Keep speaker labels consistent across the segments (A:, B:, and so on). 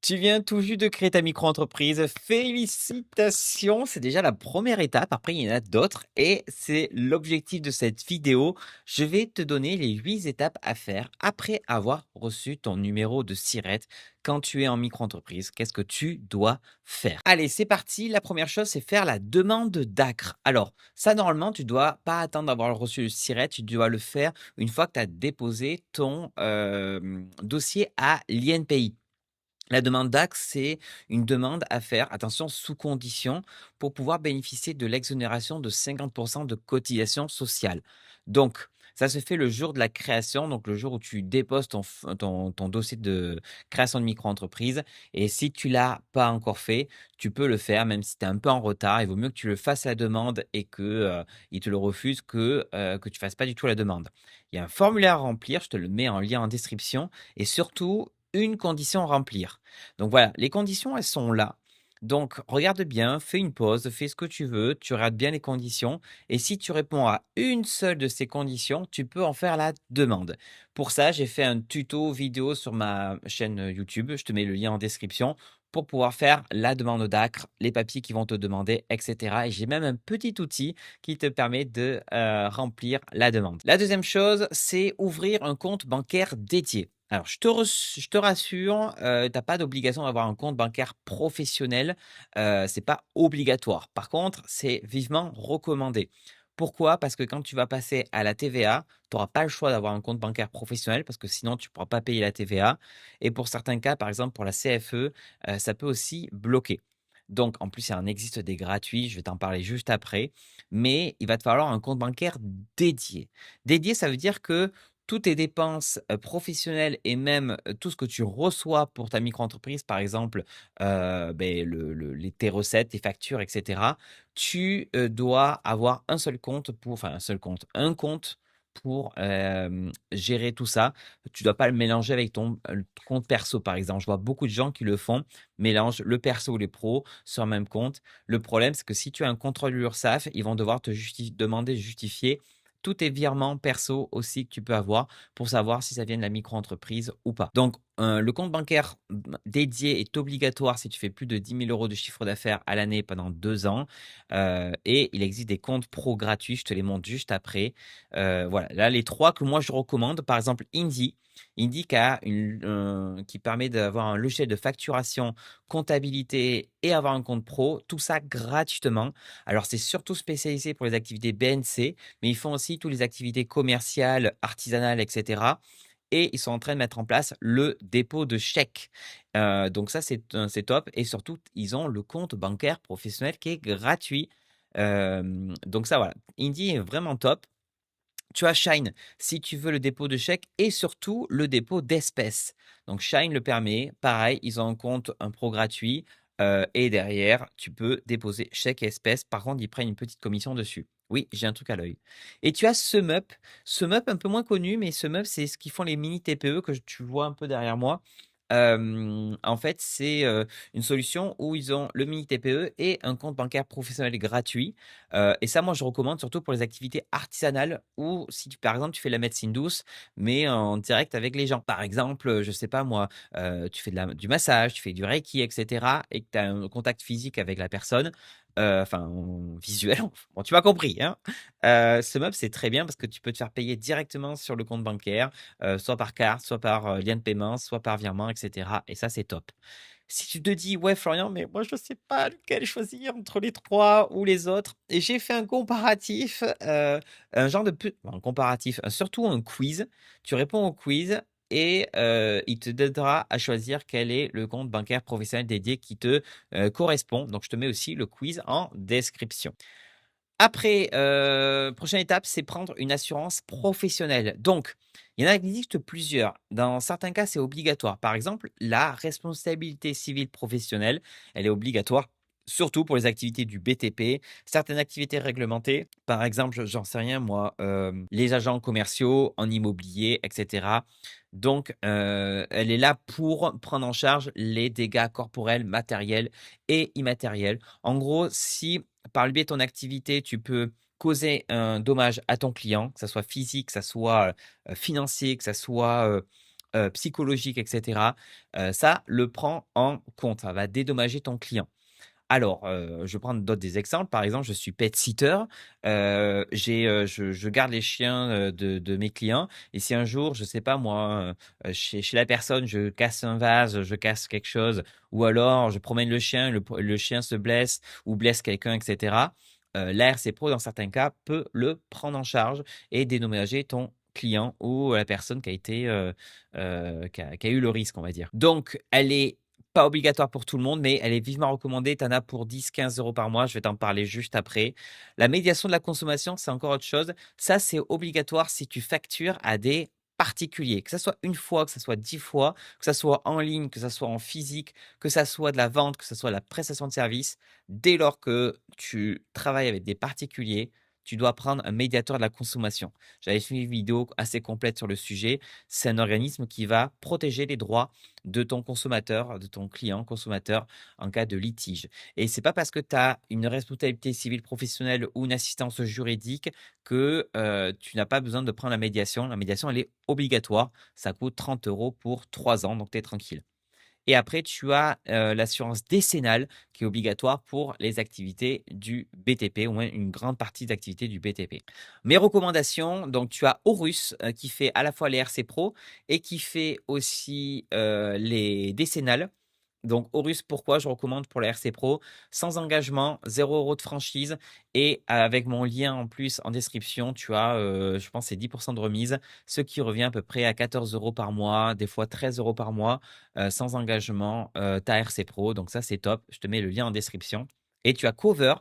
A: Tu viens tout juste de créer ta micro-entreprise. Félicitations, c'est déjà la première étape. Après, il y en a d'autres et c'est l'objectif de cette vidéo. Je vais te donner les 8 étapes à faire après avoir reçu ton numéro de SIRET quand tu es en micro-entreprise. Qu'est-ce que tu dois faire? Allez, c'est parti. La première chose, c'est faire la demande d'ACRE. Alors, ça, normalement, tu dois pas attendre d'avoir reçu le SIRET. Tu dois le faire une fois que tu as déposé ton dossier à l'INPI. La demande d'acte, c'est une demande à faire, attention, sous condition, pour pouvoir bénéficier de l'exonération de 50 de cotisation sociale. Donc, ça se fait le jour de la création, donc le jour où tu déposes ton dossier de création de micro-entreprise. Et si tu l'as pas encore fait, tu peux le faire, même si tu es un peu en retard. Il vaut mieux que tu le fasses la demande et que il te le refuse que tu fasses pas du tout la demande. Il y a un formulaire à remplir, je te le mets en lien en description. Et surtout, une condition à remplir. Donc voilà, les conditions, elles sont là. Donc regarde bien, fais une pause, fais ce que tu veux, tu regardes bien les conditions et si tu réponds à une seule de ces conditions, tu peux en faire la demande. Pour ça, j'ai fait un tuto vidéo sur ma chaîne YouTube, je te mets le lien en description pour pouvoir faire la demande d'ACRE, les papiers qui vont te demander, etc. Et j'ai même un petit outil qui te permet de remplir la demande. La deuxième chose, c'est ouvrir un compte bancaire dédié. Alors, je te rassure, tu as pas d'obligation d'avoir un compte bancaire professionnel, c'est pas obligatoire. Par contre, c'est vivement recommandé. Pourquoi? Parce que quand tu vas passer à la TVA, tu auras pas le choix d'avoir un compte bancaire professionnel parce que sinon tu pourras pas payer la TVA et pour certains cas, par exemple pour la CFE, ça peut aussi bloquer. Donc en plus, il en existe des gratuits, je vais t'en parler juste après, mais il va te falloir un compte bancaire dédié. Dédié, ça veut dire que toutes tes dépenses, professionnelles et même, tout ce que tu reçois pour ta micro-entreprise, par exemple, tes recettes, tes factures et cetera, tu, dois avoir un seul compte pour enfin un seul compte, un compte pour, gérer tout ça. Tu dois pas le mélanger avec ton, compte perso, par exemple. Je vois beaucoup de gens qui le font, mélangent le perso ou les pros sur un même compte. Le problème, c'est que si tu as un contrôle URSSAF, ils vont devoir te demander de justifier tous tes virements perso aussi que tu peux avoir pour savoir si ça vient de la micro-entreprise ou pas. Donc, le compte bancaire dédié est obligatoire si tu fais plus de 10 000 € de chiffre d'affaires à l'année pendant 2 ans. Et il existe des comptes pro gratuits, je te les montre juste après. Voilà, là, les trois que moi je recommande, par exemple, Indie. Indie qui permet d'avoir un logiciel de facturation, comptabilité et avoir un compte pro, tout ça gratuitement. Alors, c'est surtout spécialisé pour les activités BNC, mais ils font aussi toutes les activités commerciales, artisanales, etc. Et ils sont en train de mettre en place le dépôt de chèques. Donc ça, c'est top. Et surtout, ils ont le compte bancaire professionnel qui est gratuit. Donc ça, voilà. Indie est vraiment top. Tu as Shine si tu veux le dépôt de chèques et surtout le dépôt d'espèces. Donc Shine le permet. Pareil, ils ont un compte, un pro gratuit. Et derrière, tu peux déposer chèque et espèces. Par contre, ils prennent une petite commission dessus. Oui, j'ai un truc à l'œil. Et tu as SumUp. SumUp, un peu moins connu, mais SumUp, c'est ce qu'ils font les mini TPE que tu vois un peu derrière moi. En fait, c'est une solution où ils ont le mini TPE et un compte bancaire professionnel gratuit. Et ça, moi, je recommande surtout pour les activités artisanales ou si par exemple, tu fais la médecine douce, mais en direct avec les gens. Par exemple, je sais pas moi, tu fais du massage, tu fais du reiki, et cetera et que tu as un contact physique avec la personne, enfin, visuel, bon, tu m'as compris, hein? Ce meuble, c'est très bien parce que tu peux te faire payer directement sur le compte bancaire, soit par carte, soit par, lien de paiement, soit par virement et cetera et ça, c'est top. Si tu te dis: «Ouais Florian, mais moi je sais pas lequel choisir entre les 3 ou les autres» et j'ai fait un comparatif, un genre de un comparatif, surtout un quiz. Tu réponds au quiz et il te donnera à choisir quel est le compte bancaire professionnel dédié qui te, correspond. Donc je te mets aussi le quiz en description. Après, prochaine étape, c'est prendre une assurance professionnelle. Donc, il y en a qui existent plusieurs. Dans certains cas, c'est obligatoire. Par exemple, la responsabilité civile professionnelle, elle est obligatoire, surtout pour les activités du BTP, certaines activités réglementées. Par exemple, j'en sais rien moi, les agents commerciaux en immobilier, et cetera. Donc, elle est là pour prendre en charge les dégâts corporels, matériels et immatériels. En gros, si par le biais de ton activité, tu peux causer un dommage à ton client, que ça soit physique, que ça soit, financier, que ça soit, psychologique, et cetera, ça le prend en compte. Ça va dédommager ton client. Alors, je vais prendre d'autres des exemples. Par exemple, je suis pet sitter, je garde les chiens, de mes clients et si un jour, je sais pas moi, chez la personne, je casse un vase, je casse quelque chose ou alors je promène le chien, le chien se blesse ou blesse quelqu'un et cetera, l'ARC Pro, dans certains cas, peut le prendre en charge et dédommager ton client ou la personne qui a été, qui a eu le risque, on va dire. Donc elle est pas obligatoire pour tout le monde, mais elle est vivement recommandée. Tu en as pour 10-15 € par mois. Je vais t'en parler juste après. La médiation de la consommation, c'est encore autre chose. Ça, c'est obligatoire si tu factures à des particuliers. Que ça soit une fois, que ça soit 10 fois, que ça soit en ligne, que ça soit en physique, que ça soit de la vente, que ça soit de la prestation de service. Dès lors que tu travailles avec des particuliers, tu dois prendre un médiateur de la consommation. J'avais fait une vidéo assez complète sur le sujet. C'est un organisme qui va protéger les droits de ton consommateur, de ton client consommateur en cas de litige. Et c'est pas parce que tu as une responsabilité civile professionnelle ou une assistance juridique que tu n'as pas besoin de prendre la médiation. La médiation, elle est obligatoire. Ça coûte 30 € pour 3 ans, donc tu es tranquille. Et après, tu as l'assurance décennale qui est obligatoire pour les activités du BTP, au moins une grande partie d'activités du BTP. Mes recommandations, donc tu as Horus qui fait à la fois les RC Pro et qui fait aussi les décennales. Donc Horus, pourquoi je recommande pour la RC Pro? Sans engagement, 0 € de franchise et avec mon lien en plus en description, tu as, je pense c'est 10 de remise, ce qui revient à peu près à 14 € par mois, des fois 13 € par mois, sans engagement, ta RC Pro. Donc ça, c'est top. Je te mets le lien en description et tu as Cover,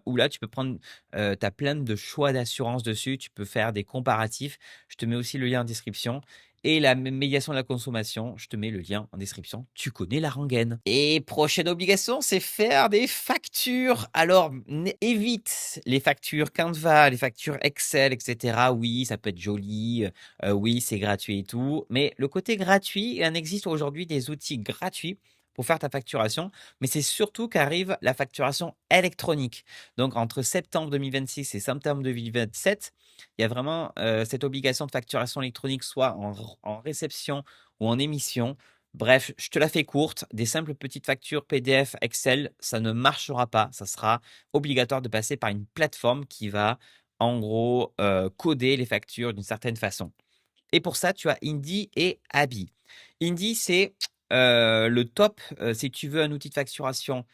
A: où là, tu peux prendre, tu as plein de choix d'assurance dessus. Tu peux faire des comparatifs. Je te mets aussi le lien en description et la médiation de la consommation, je te mets le lien en description. Tu connais la rengaine. Et prochaine obligation, c'est faire des factures. Alors, évite les factures Canva, les factures Excel, et cetera. Oui, ça peut être joli, oui, c'est gratuit et tout, mais le côté gratuit, il en existe aujourd'hui des outils gratuits pour faire ta facturation, mais c'est surtout qu'arrive la facturation électronique. Donc entre septembre 2026 et septembre 2027, il y a vraiment cette obligation de facturation électronique, soit en réception ou en émission. Bref, je te la fais courte. Des simples petites factures PDF, Excel, ça ne marchera pas. Ça sera obligatoire de passer par une plateforme qui va, en gros, coder les factures d'une certaine façon. Et pour ça, tu as Indy et Abi. Indy, c'est le top si tu veux un outil de facturation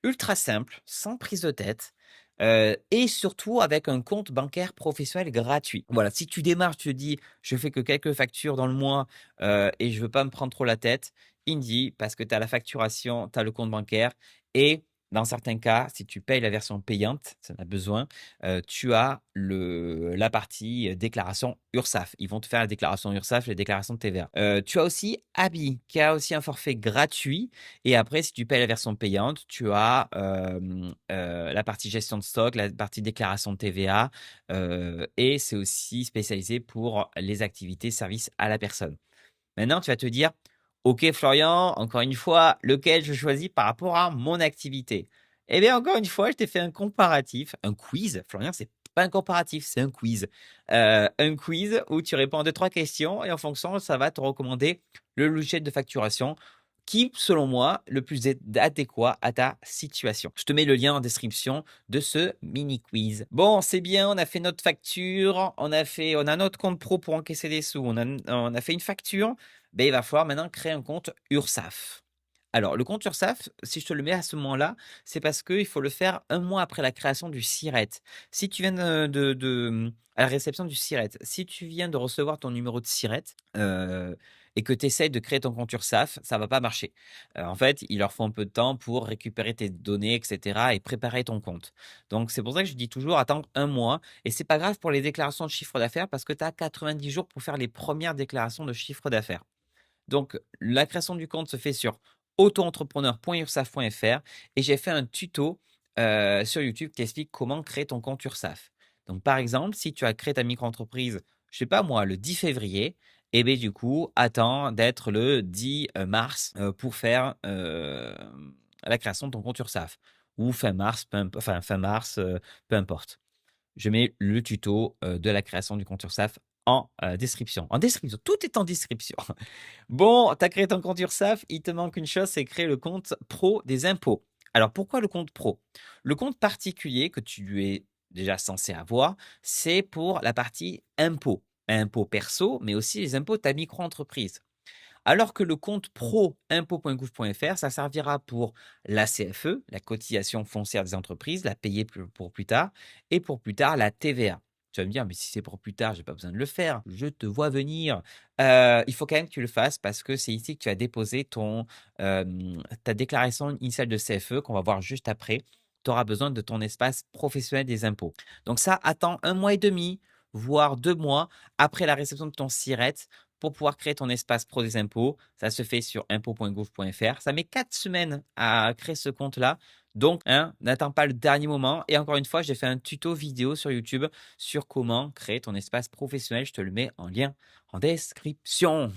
A: ultra simple, sans prise de tête, et surtout avec un compte bancaire professionnel gratuit. Voilà, si tu démarres, tu te dis: «Je fais que quelques factures dans le mois, et je veux pas me prendre trop la tête», Indy, parce que tu as la facturation, tu as le compte bancaire et dans certains cas, si tu payes la version payante, ça en a besoin, tu as la partie, déclaration URSSAF. Ils vont te faire la déclaration URSSAF, les déclarations de TVA. Tu as aussi Abi, qui a aussi un forfait gratuit et après, si tu payes la version payante, tu as la partie gestion de stock, la partie déclaration de TVA, et c'est aussi spécialisé pour les activités services à la personne. Maintenant, tu vas te dire: «OK Florian, encore une fois, lequel je choisis par rapport à mon activité?» Eh bien, encore une fois, je t'ai fait un comparatif, un quiz. Florian, c'est pas un comparatif, c'est un quiz. Un quiz où tu réponds à 2-3 questions et en fonction, ça va te recommander le logiciel de facturation qui, selon moi, le plus adéquat à ta situation. Je te mets le lien en description de ce mini quiz. Bon, c'est bien, on a fait notre facture, on a notre compte pro pour encaisser des sous, on a fait une facture, ben, il va falloir maintenant créer un compte URSSAF. Alors, le compte URSSAF, si je te le mets à ce moment-là, c'est parce qu'il faut le faire un mois après la création du SIRET. Si tu viens à la réception du SIRET, si tu viens de recevoir ton numéro de SIRET, et que tu essaies de créer ton compte URSSAF, ça va pas marcher. En fait, il leur faut un peu de temps pour récupérer tes données, et cetera et préparer ton compte. Donc c'est pour ça que je dis toujours attendre un mois et c'est pas grave pour les déclarations de chiffre d'affaires parce que tu as 90 jours pour faire les premières déclarations de chiffre d'affaires. Donc la création du compte se fait sur auto-entrepreneur.ursaf.fr et j'ai fait un tuto, sur YouTube qui explique comment créer ton compte URSSAF. Donc par exemple, si tu as créé ta micro-entreprise, je sais pas moi, le 10 février et beh, du coup, attends d'être le 10 mars, pour faire, la création de ton compte URSSAF ou fin mars, fin mars, peu importe. Je mets le tuto, de la création du compte URSSAF en description. En description, tout est en description. Bon, tu as créé ton compte URSSAF, il te manque une chose, c'est créer le compte pro des impôts. Alors pourquoi le compte pro? Le compte particulier que tu es déjà censé avoir, c'est pour la partie impôts. Impôts perso, mais aussi les impôts de ta micro-entreprise. Alors que le compte pro impôts.gouv.fr, ça servira pour la CFE, la cotisation foncière des entreprises, la payer pour plus tard, et pour plus tard la TVA. Tu vas me dire, mais si c'est pour plus tard, j'ai pas besoin de le faire. Je te vois venir. Il faut quand même que tu le fasses parce que c'est ici que tu as déposé ta déclaration initiale de CFE qu'on va voir juste après. Tu auras besoin de ton espace professionnel des impôts. Donc ça, attends 1 mois et demi, voire 2 mois après la réception de ton SIRET pour pouvoir créer ton espace pro des impôts. Ça se fait sur impôts.gouv.fr. Ça met 4 semaines à créer ce compte-là. Donc, n'attends pas le dernier moment. Et encore une fois, j'ai fait un tuto vidéo sur YouTube sur comment créer ton espace professionnel. Je te le mets en lien en description.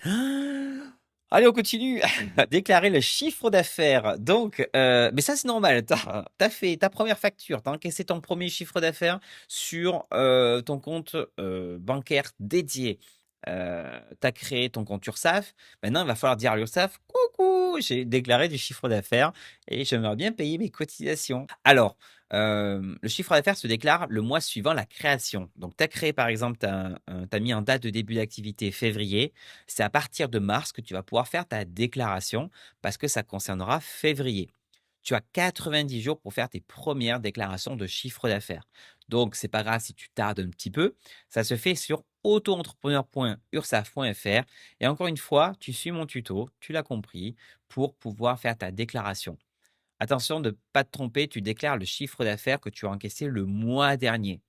A: Allez, on continue. Déclarer le chiffre d'affaires. Donc, mais ça, c'est normal. Tu as fait ta première facture, tu as encaissé ton premier chiffre d'affaires sur ton compte bancaire dédié. Tu as créé ton compte URSSAF. Maintenant, il va falloir dire à l'URSSAF, coucou, j'ai déclaré du chiffre d'affaires et j'aimerais bien payer mes cotisations. Alors, le chiffre d'affaires se déclare le mois suivant la création. Donc, tu as créé, par exemple, tu as mis en date de début d'activité février. C'est à partir de mars que tu vas pouvoir faire ta déclaration parce que ça concernera février. Tu as 90 jours pour faire tes premières déclarations de chiffre d'affaires. Donc, c'est pas grave si tu tardes un petit peu. Ça se fait sur auto-entrepreneur.ursaf.fr. Et encore une fois, tu suis mon tuto, tu l'as compris, pour pouvoir faire ta déclaration. Attention de ne pas te tromper, tu déclares le chiffre d'affaires que tu as encaissé le mois dernier.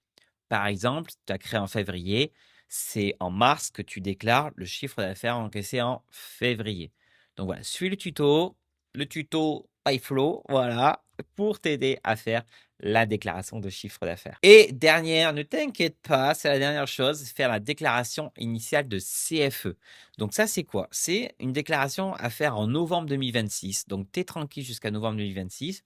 A: Par exemple, tu as créé en février, c'est en mars que tu déclares le chiffre d'affaires encaissé en février. Donc voilà, suis le tuto iFlow, voilà, pour t'aider à faire la déclaration de chiffre d'affaires. Et dernière, ne t'inquiète pas, c'est la dernière chose, faire la déclaration initiale de CFE. Donc ça, c'est quoi? C'est une déclaration à faire en novembre 2026. Donc tu es tranquille jusqu'à novembre 2026.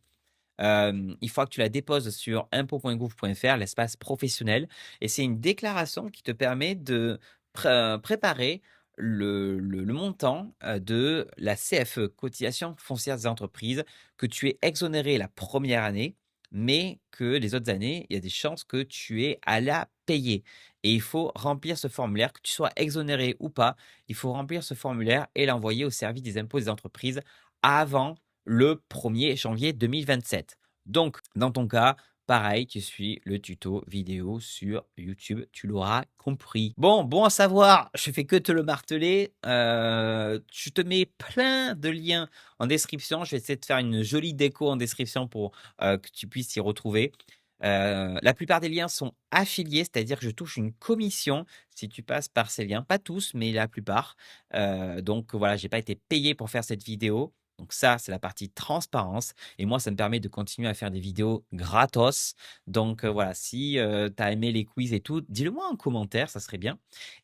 A: Il faudra que tu la déposes sur impôts.gouv.fr, l'espace professionnel. Et c'est une déclaration qui te permet de préparer le montant de la CFE, cotisation foncière des entreprises, que tu es exonéré la première année, mais que les autres années, il y a des chances que tu aies à la payer. Et il faut remplir ce formulaire, que tu sois exonéré ou pas, il faut remplir ce formulaire et l'envoyer au service des impôts des entreprises avant le 1er janvier 2027. Donc, dans ton cas, pareil, tu suis le tuto vidéo sur YouTube, tu l'auras compris. Bon à savoir, je fais que te le marteler. Je te mets plein de liens en description. Je vais essayer de faire une jolie déco en description pour que tu puisses y retrouver. La plupart des liens sont affiliés, c'est-à-dire que je touche une commission si tu passes par ces liens. Pas tous, mais la plupart. Donc voilà, j'ai pas été payé pour faire cette vidéo. Donc ça, c'est la partie transparence. Et moi, ça me permet de continuer à faire des vidéos gratos. Donc voilà, si tu as aimé les quiz et tout, dis-le moi en commentaire, ça serait bien.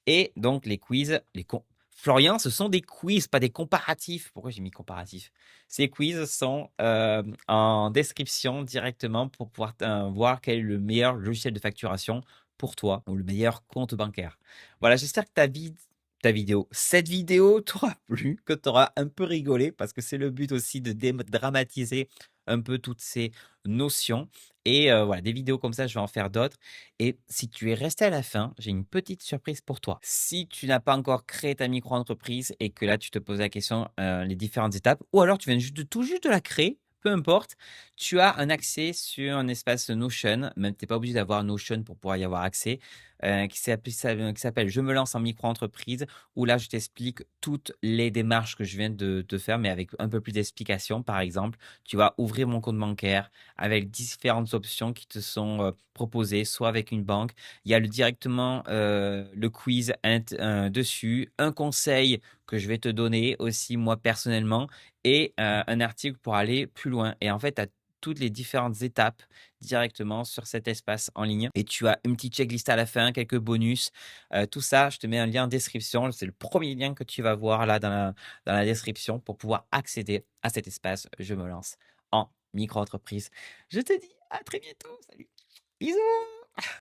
A: Et donc les quiz, Florian, ce sont des quiz, pas des comparatifs. Pourquoi j'ai mis comparatifs? Ces quiz sont en description directement pour pouvoir voir quel est le meilleur logiciel de facturation pour toi ou le meilleur compte bancaire. Voilà, j'espère que cette vidéo t'aura plu, que tu auras un peu rigolé parce que c'est le but aussi de dédramatiser un peu toutes ces notions. Et voilà, des vidéos comme ça, je vais en faire d'autres. Et si tu es resté à la fin, j'ai une petite surprise pour toi. Si tu n'as pas encore créé ta micro-entreprise et que là, tu te poses la question, les différentes étapes, ou alors tu viens tout juste de la créer, peu importe, tu as un accès sur un espace Notion, même tu n'es pas obligé d'avoir Notion pour pouvoir y avoir accès, qui s'appelle Je me lance en micro-entreprise, où là, je t'explique toutes les démarches que je viens de faire, mais avec un peu plus d'explications. Par exemple, tu vas ouvrir mon compte bancaire avec différentes options qui te sont proposées, soit avec une banque. Il y a directement le quiz dessus, un conseil que je vais te donner aussi moi personnellement et un article pour aller plus loin. Et en fait, tu as toutes les différentes étapes directement sur cet espace en ligne. Et tu as une petite checklist à la fin, quelques bonus. Tout ça, je te mets un lien en description. C'est le premier lien que tu vas voir là dans la description pour pouvoir accéder à cet espace. Je me lance en micro-entreprise. Je te dis à très bientôt. Salut. Bisous.